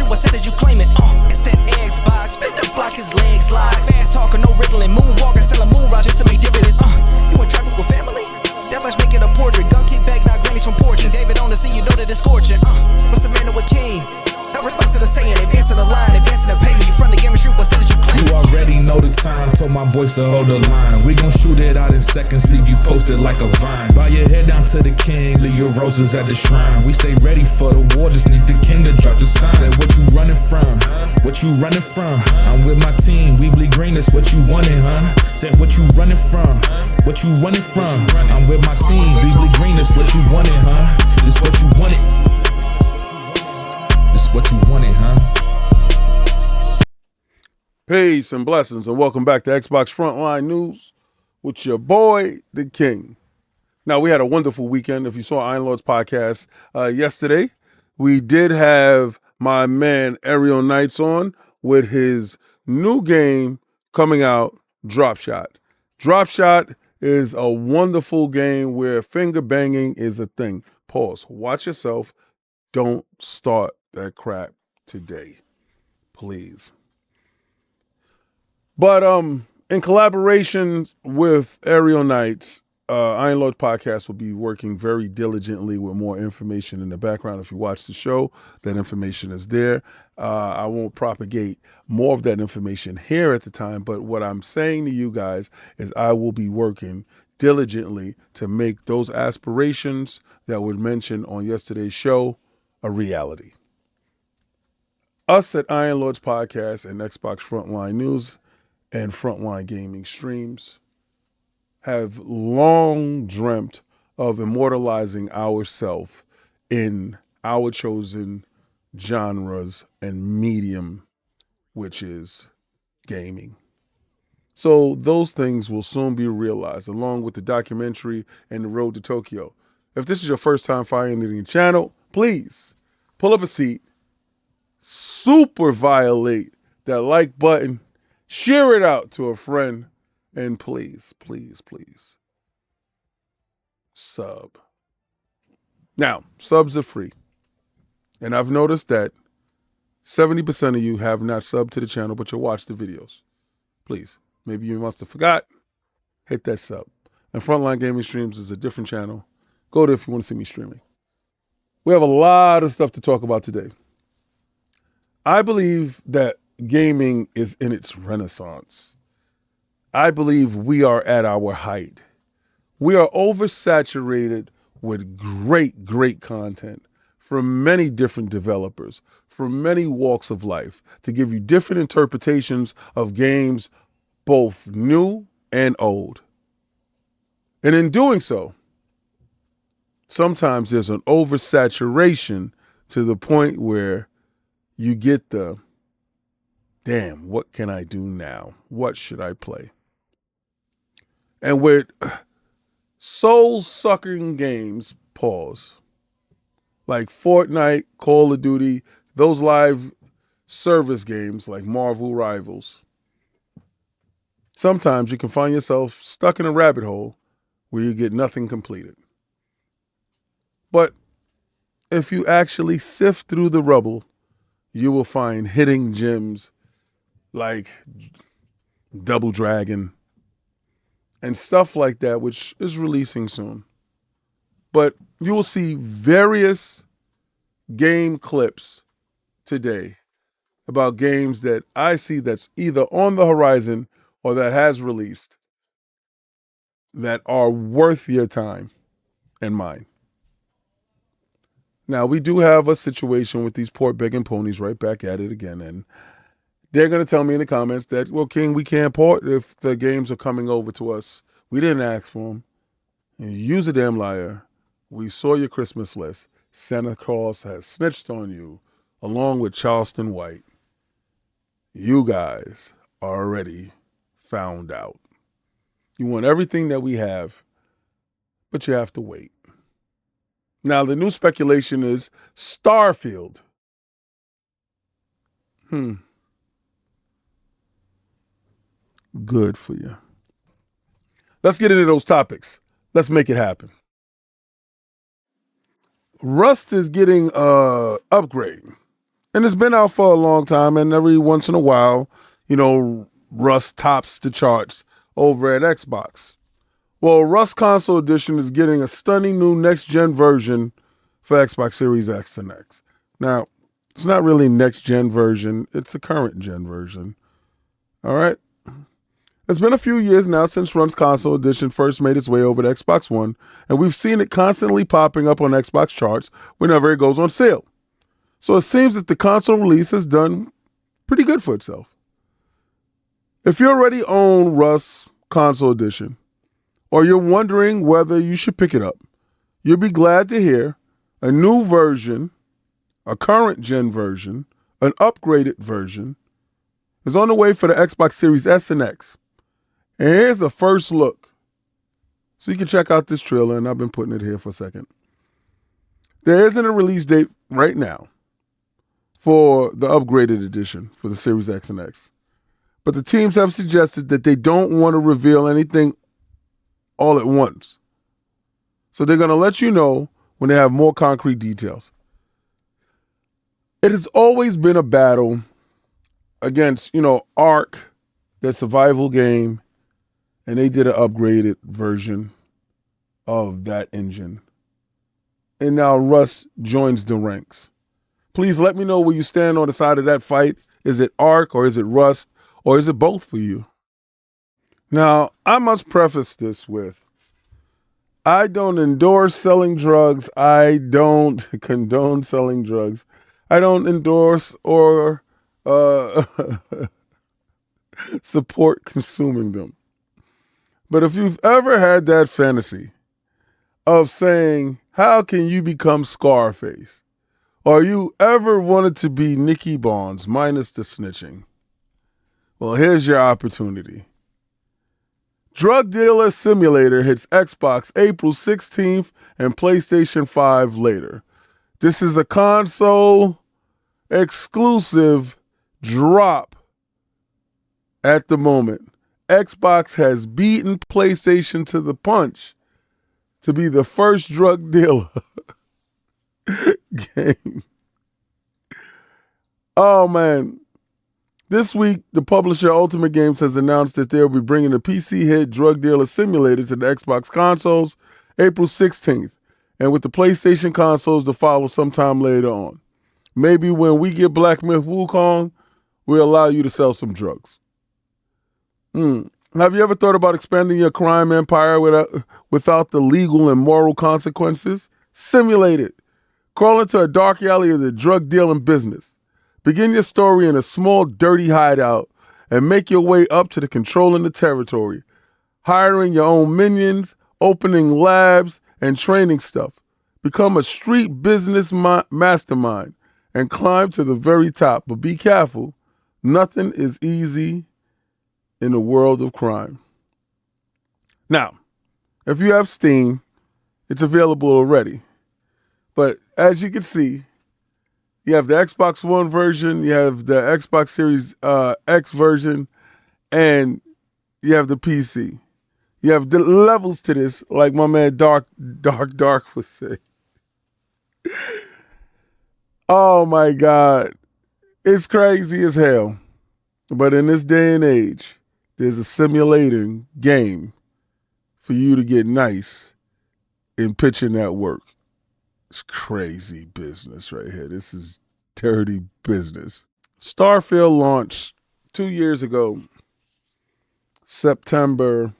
shoot, I said that you claim it. It's that Xbox, spin the block, his legs live. Fast talker, no riddling, moonwalking, selling moon rock just to make dividends. You in traffic with family? That much make it a portrait. Gun kick back, not grannies from porches. David on the scene, you know that it's scorching. What's the man with king? No response to the saying, advancing the line, advancing the payment. You front the game and shoot, what said that you claim? You already know the time, told my boys to hold the line. We gon' shoot it out in seconds, leave you posted like a vine. Bow your head down to the king, leave your roses at the shrine. We stay ready for the war, just need the king to drop the sign. Say what you running from, what you running from? I'm with my team, we bleed green, that's what you wanted, huh? Say what you running from, what you running from? I'm with my team, we bleed green, that's what you wanted, huh? This what you wanted. This what you wanted, huh? Peace and blessings, and welcome back to Xbox Frontline News with your boy, the King. Now, we had a wonderful weekend. If you saw Iron Lord's podcast yesterday, we did have my man Ariel Knights on with his new game coming out, Drop Shot. Drop Shot is a wonderful game where finger banging is a thing. Pause. Watch yourself. Don't start that crap today, please. But in collaboration with Ariel Knights, Iron Lord Podcast will be working very diligently with more information in the background. If you watch the show, that information is there. I won't propagate more of that information here at the time, but what I'm saying to you guys is I will be working diligently to make those aspirations that were mentioned on yesterday's show a reality. Us at Iron Lords Podcast and Xbox Frontline News and Frontline Gaming Streams have long dreamt of immortalizing ourselves in our chosen genres and medium, which is gaming. So those things will soon be realized, along with the documentary and the Road to Tokyo. If this is your first time finding the channel, please pull up a seat, super violate that like button, share it out to a friend, and please, please, please, sub. Now, subs are free. And I've noticed that 70% of you have not subbed to the channel, but you'll watch the videos. Please, maybe you must have forgot, hit that sub. And Frontline Gaming Streams is a different channel. Go there if you want to see me streaming. We have a lot of stuff to talk about today. I believe that gaming is in its renaissance. I believe we are at our height. We are oversaturated with great, great content from many different developers, from many walks of life, to give you different interpretations of games, both new and old. And in doing so, sometimes there's an oversaturation to the point where you get the, damn, what can I do now? What should I play? And with soul-sucking games, pause, like Fortnite, Call of Duty, those live service games like Marvel Rivals, sometimes you can find yourself stuck in a rabbit hole where you get nothing completed. But if you actually sift through the rubble, you will find hidden gems like Double Dragon and stuff like that, which is releasing soon. But you will see various game clips today about games that I see that's either on the horizon or that has released that are worth your time and mine. Now, we do have a situation with these poor begging ponies right back at it again, and they're going to tell me in the comments that, well, King, we can't port if the games are coming over to us. We didn't ask for them. And you's a damn liar. We saw your Christmas list. Santa Claus has snitched on you, along with Charleston White. You guys are already found out. You want everything that we have, but you have to wait. Now, the new speculation is Starfield. Good for you. Let's get into those topics. Let's make it happen. Rust is getting an upgrade. And it's been out for a long time, and every once in a while, Rust tops the charts over at Xbox. Well, Rust Console Edition is getting a stunning new next-gen version for Xbox Series X and X. Now, it's not really next-gen version, it's a current-gen version. All right? It's been a few years now since Rust Console Edition first made its way over to Xbox One, and we've seen it constantly popping up on Xbox charts whenever it goes on sale. So it seems that the console release has done pretty good for itself. If you already own Rust Console Edition, or you're wondering whether you should pick it up, you'll be glad to hear a new version, a current gen version, an upgraded version, is on the way for the Xbox Series S and X. And here's the first look. So you can check out this trailer, and I've been putting it here for a second. There isn't a release date right now for the upgraded edition for the Series X and X. But the teams have suggested that they don't want to reveal anything all at once. So they're going to let you know when they have more concrete details. It has always been a battle against, Ark, their survival game, and they did an upgraded version of that engine. And now Rust joins the ranks. Please let me know where you stand on the side of that fight. Is it Ark or is it Rust or is it both for you? Now, I must preface this with, I don't endorse selling drugs. I don't condone selling drugs. I don't endorse or support consuming them. But if you've ever had that fantasy of saying, how can you become Scarface? Or you ever wanted to be Nicky Barnes minus the snitching? Well, here's your opportunity. Drug Dealer Simulator hits Xbox April 16th and PlayStation 5 later. This is a console exclusive drop at the moment. Xbox has beaten PlayStation to the punch to be the first drug dealer game. Oh, man. This week, the publisher Ultimate Games has announced that they'll be bringing the PC hit Drug Dealer Simulator to the Xbox consoles April 16th, and with the PlayStation consoles to follow sometime later on. Maybe when we get Black Myth Wukong, we'll allow you to sell some drugs. Have you ever thought about expanding your crime empire without the legal and moral consequences? Simulate it. Crawl into a dark alley of the drug dealing business. Begin your story in a small, dirty hideout and make your way up to the controlling the territory, hiring your own minions, opening labs, and training stuff. Become a street business mastermind and climb to the very top. But be careful. Nothing is easy in the world of crime. Now, if you have Steam, it's available already. But as you can see, you have the Xbox One version, you have the Xbox Series X version, and you have the PC. You have the levels to this, like my man Dark was saying. Oh my God. It's crazy as hell. But in this day and age, there's a simulating game for you to get nice in pitching that work. It's crazy business right here. This is dirty business. Starfield launched 2 years ago, September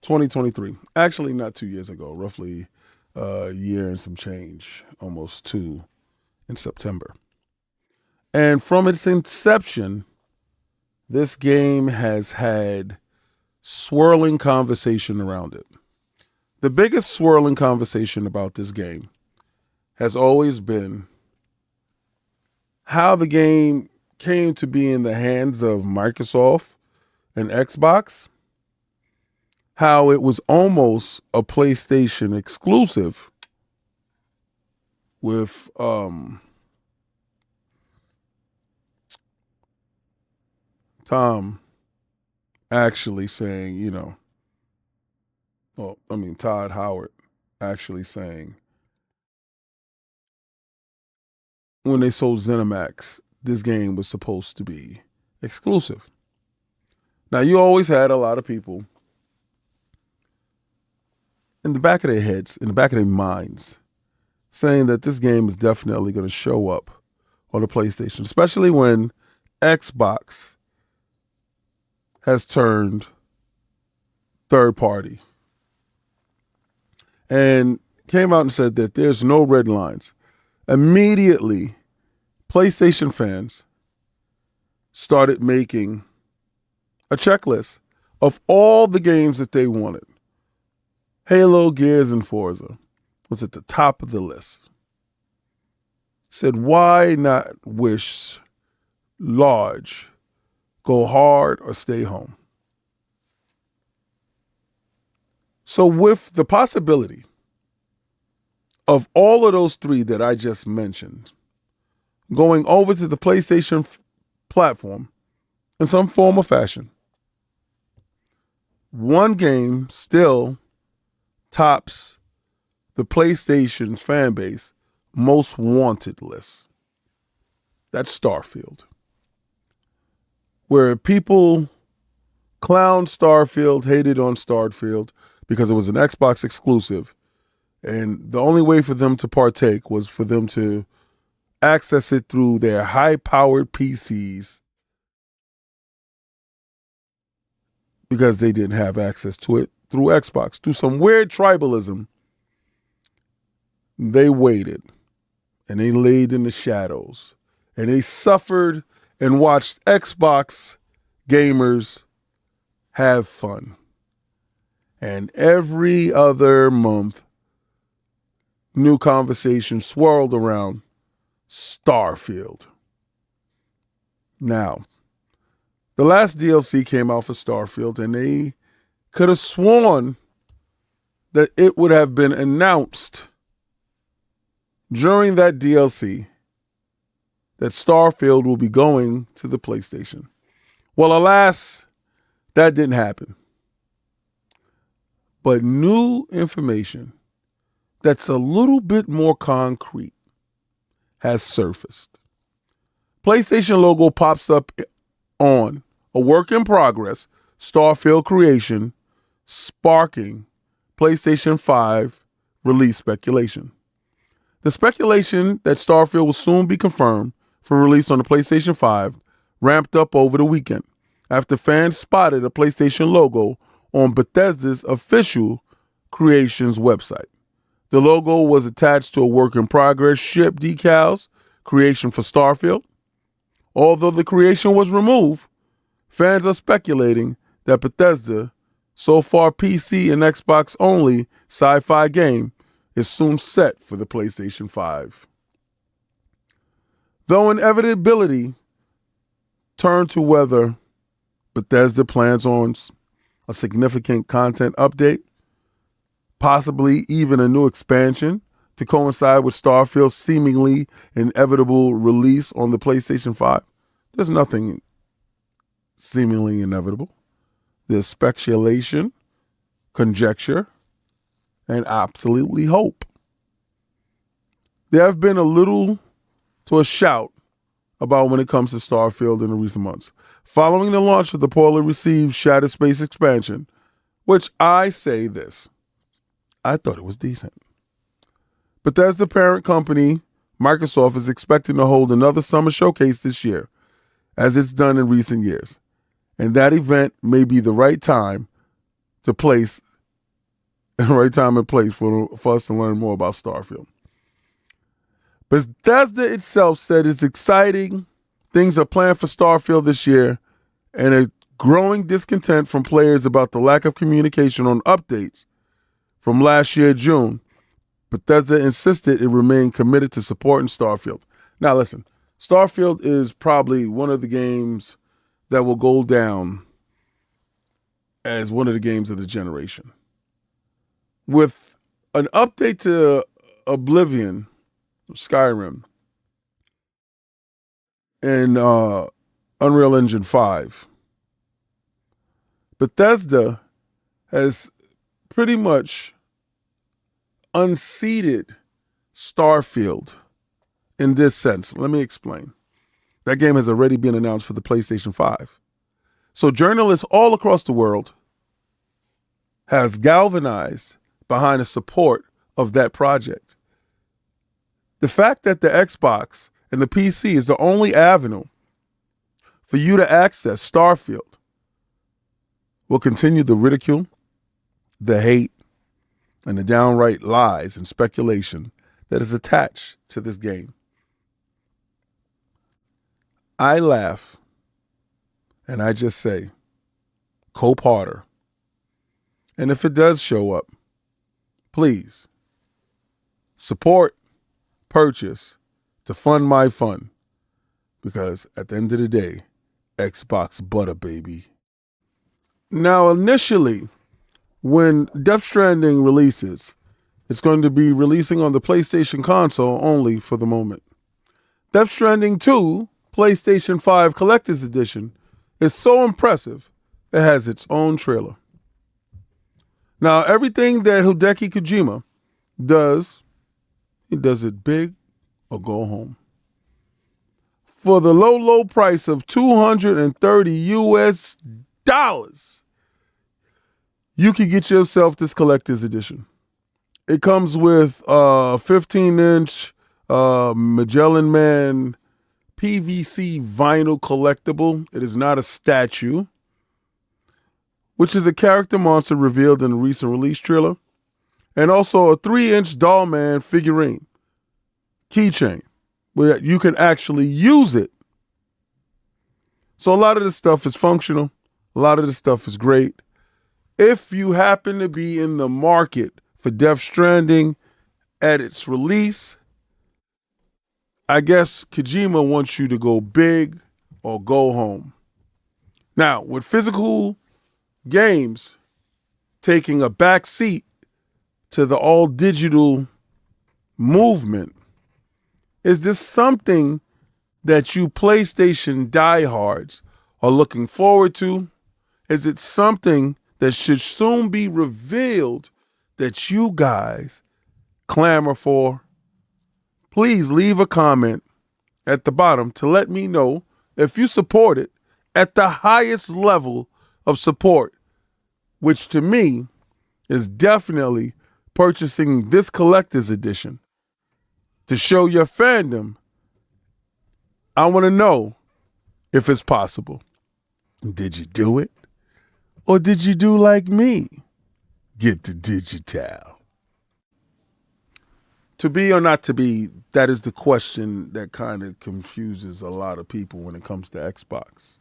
2023. Actually, not 2 years ago, roughly a year and some change, almost 2 in September. And from its inception, this game has had swirling conversation around it. The biggest swirling conversation about this game has always been how the game came to be in the hands of Microsoft and Xbox, how it was almost a PlayStation exclusive with Tom actually saying, Todd Howard actually saying, when they sold ZeniMax, this game was supposed to be exclusive. Now, you always had a lot of people in the back of their heads, in the back of their minds, saying that this game is definitely going to show up on the PlayStation, especially when Xbox has turned third party and came out and said that there's no red lines. Immediately, PlayStation fans started making a checklist of all the games that they wanted. Halo, Gears, and Forza was at the top of the list. Said, why not wish large, go hard, or stay home? So with the possibility of all of those three that I just mentioned going over to the PlayStation platform in some form or fashion, one game still tops the PlayStation's fan base most wanted list. That's Starfield. Where people clowned Starfield, hated on Starfield because it was an Xbox exclusive. And the only way for them to partake was for them to access it through their high-powered PCs because they didn't have access to it through Xbox. Through some weird tribalism, they waited and they laid in the shadows and they suffered and watched Xbox gamers have fun. And every other month, new conversation swirled around Starfield. Now, the last DLC came out for Starfield, and they could have sworn that it would have been announced during that DLC that Starfield will be going to the PlayStation. Well, alas, that didn't happen. But new information that's a little bit more concrete has surfaced. PlayStation logo pops up on a work in progress Starfield creation, sparking PlayStation 5 release speculation. The speculation that Starfield will soon be confirmed for release on the PlayStation 5 ramped up over the weekend after fans spotted a PlayStation logo on Bethesda's official creations website. The logo was attached to a work-in-progress ship decals, creation for Starfield. Although the creation was removed, fans are speculating that Bethesda, so far PC and Xbox only sci-fi game, is soon set for the PlayStation 5. Though inevitability turned to whether Bethesda plans on a significant content update, possibly even a new expansion to coincide with Starfield's seemingly inevitable release on the PlayStation 5. There's nothing seemingly inevitable. There's speculation, conjecture, and absolutely hope. There have been a little to a shout about when it comes to Starfield in the recent months. Following the launch of the poorly received Shattered Space expansion, which I say this, I thought it was decent. Bethesda parent company, Microsoft, is expecting to hold another summer showcase this year, as it's done in recent years. And that event may be the right time and place for us to learn more about Starfield. Bethesda itself said it's exciting. Things are planned for Starfield this year, and a growing discontent from players about the lack of communication on updates from last year, June. Bethesda insisted it remained committed to supporting Starfield. Now listen, Starfield is probably one of the games that will go down as one of the games of the generation. With an update to Oblivion, Skyrim, and Unreal Engine 5, Bethesda has pretty much unseated Starfield in this sense. Let me explain. That game has already been announced for the PlayStation 5. So journalists all across the world has galvanized behind the support of that project. The fact that the Xbox and the PC is the only avenue for you to access Starfield will continue the ridicule, the hate, and the downright lies and speculation that is attached to this game. I laugh and I just say, Cope harder. And if it does show up, please support, purchase to fund my fun. Because at the end of the day, Xbox butter, baby. Now, initially, when Death Stranding releases, it's going to be releasing on the PlayStation console only for the moment. Death Stranding 2, PlayStation 5 Collector's Edition, is so impressive, it has its own trailer. Now, everything that Hideki Kojima does, he does it big or go home. For the low, low price of $230, you can get yourself this collector's edition. It comes with a 15-inch Magellan Man PVC vinyl collectible. It is not a statue, which is a character monster revealed in a recent release trailer, and also a 3-inch Doll Man figurine keychain where you can actually use it. So a lot of this stuff is functional. A lot of this stuff is great. If you happen to be in the market for Death Stranding at its release, I guess Kojima wants you to go big or go home. Now, with physical games taking a back seat to the all-digital movement, is this something that you PlayStation diehards are looking forward to? Is it something that should soon be revealed that you guys clamor for? Please leave a comment at the bottom to let me know if you support it at the highest level of support, which to me is definitely purchasing this collector's edition to show your fandom. I want to know if it's possible. Did you do it? Or did you do like me? Get the digital. To be or not to be, that is the question that kind of confuses a lot of people when it comes to Xbox.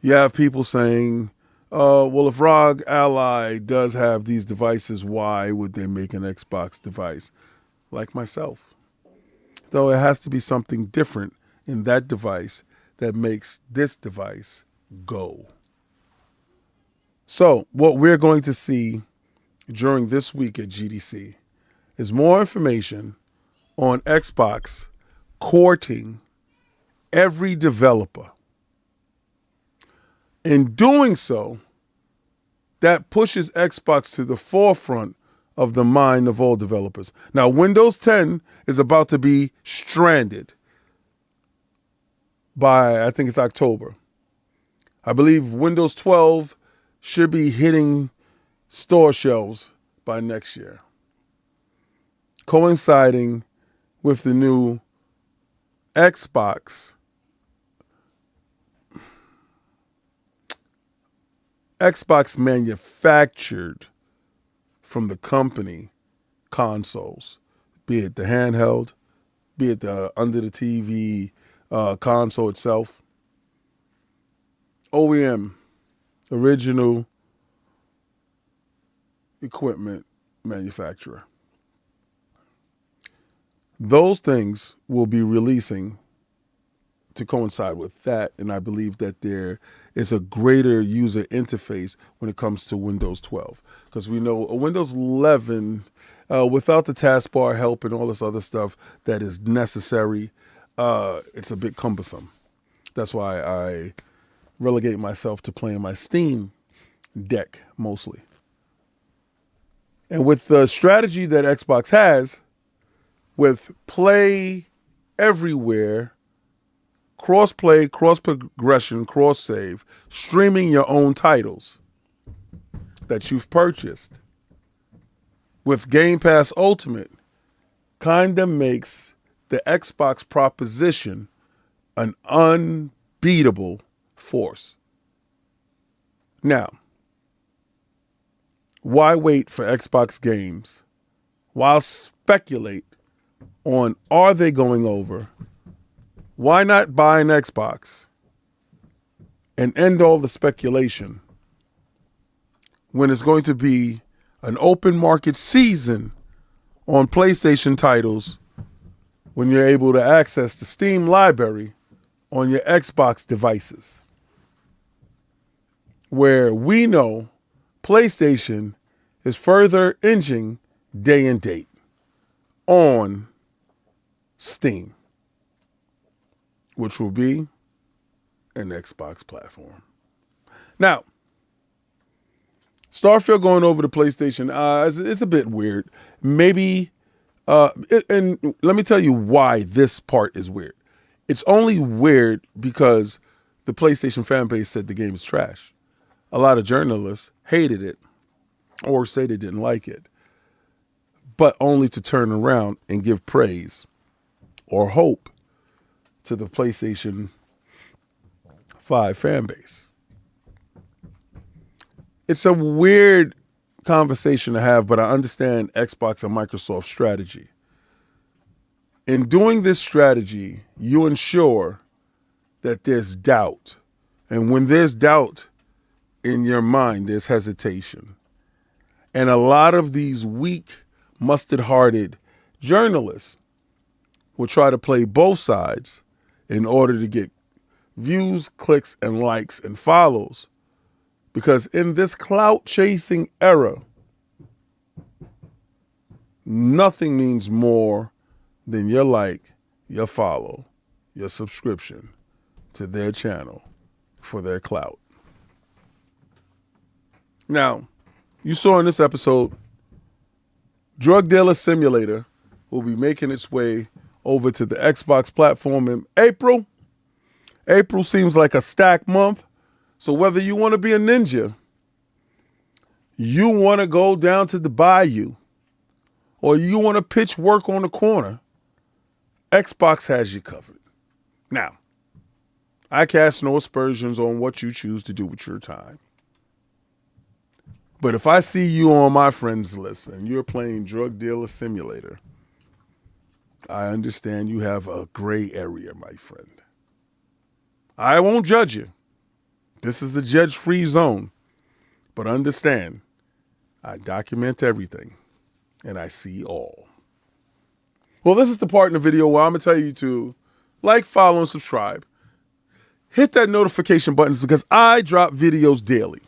You have people saying, well, if ROG Ally does have these devices, why would they make an Xbox device? Like myself. Though it has to be something different in that device that makes this device go. So what we're going to see during this week at GDC is more information on Xbox courting every developer. In doing so, that pushes Xbox to the forefront of the mind of all developers. Now, Windows 10 is about to be stranded by, I think it's October. I believe Windows 12 should be hitting store shelves by next year, coinciding with the new Xbox manufactured from the company consoles, be it the handheld, be it the under the TV console itself. OEM, original equipment manufacturer. Those things will be releasing to coincide with that, and I believe that there is a greater user interface when it comes to Windows 12, because we know a Windows 11 without the taskbar help and all this other stuff that is necessary, it's a bit cumbersome. That's why I relegate myself to playing my Steam deck mostly. And with the strategy that Xbox has with play everywhere, cross-play, cross-progression, cross-save, streaming your own titles that you've purchased. With Game Pass Ultimate, kinda makes the Xbox proposition an unbeatable force. Now, why wait for Xbox games? Why speculate on are they going over? Why not buy an Xbox and end all the speculation when it's going to be an open market season on PlayStation titles when you're able to access the Steam library on your Xbox devices? Where we know PlayStation is further inching day and date on Steam, which will be an Xbox platform. Now, Starfield going over to PlayStation, it's a bit weird. Maybe, and let me tell you why this part is weird. It's only weird because the PlayStation fan base said the game is trash. A lot of journalists hated it or say they didn't like it, but only to turn around and give praise or hope to the PlayStation 5 fan base. It's a weird conversation to have, but I understand Xbox and Microsoft's strategy. In doing this strategy, you ensure that there's doubt. And when there's doubt in your mind, there's hesitation. And a lot of these weak, mustard-hearted journalists will try to play both sides in order to get views, clicks, and likes and follows. Because in this clout-chasing era, nothing means more than your like, your follow, your subscription to their channel for their clout. Now, you saw in this episode, Drug Dealer Simulator will be making its way over to the Xbox platform in April. April seems like a stacked month. So whether you want to be a ninja, you want to go down to the bayou, or you want to pitch work on the corner, Xbox has you covered. Now, I cast no aspersions on what you choose to do with your time. But if I see you on my friends list and you're playing Drug Dealer Simulator, I understand you have a gray area, my friend. I won't judge you. This is a judge-free zone. But understand, I document everything, and I see all. Well, this is the part in the video where I'm going to tell you to like, follow, and subscribe. Hit that notification buttons because I drop videos daily.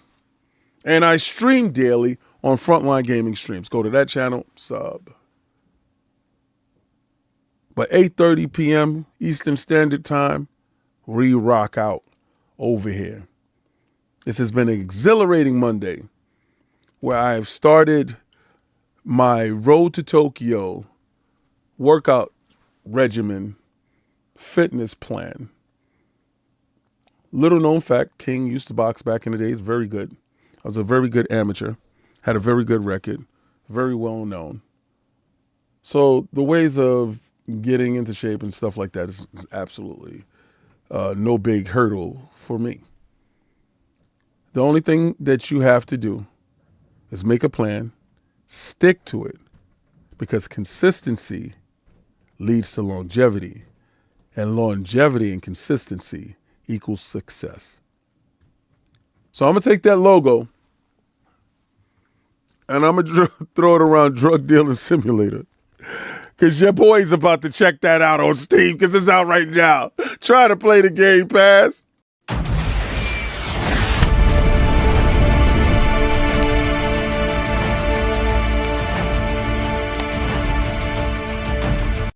And I stream daily on Frontline Gaming Streams. Go to that channel, sub. But 8:30 p.m. Eastern Standard Time, we rock out over here. This has been an exhilarating Monday where I have started my Road to Tokyo workout regimen, fitness plan. Little known fact, King used to box back in the days, very good. I was a very good amateur, had a very good record, very well known. So the ways of getting into shape and stuff like that is absolutely no big hurdle for me. The only thing that you have to do is make a plan, stick to it, because consistency leads to longevity, and longevity and consistency equals success. So I'm going to take that logo and I'm going to throw it around Drug Dealer Simulator, because your boy's about to check that out on Steam because it's out right now. Try to play the Game Pass.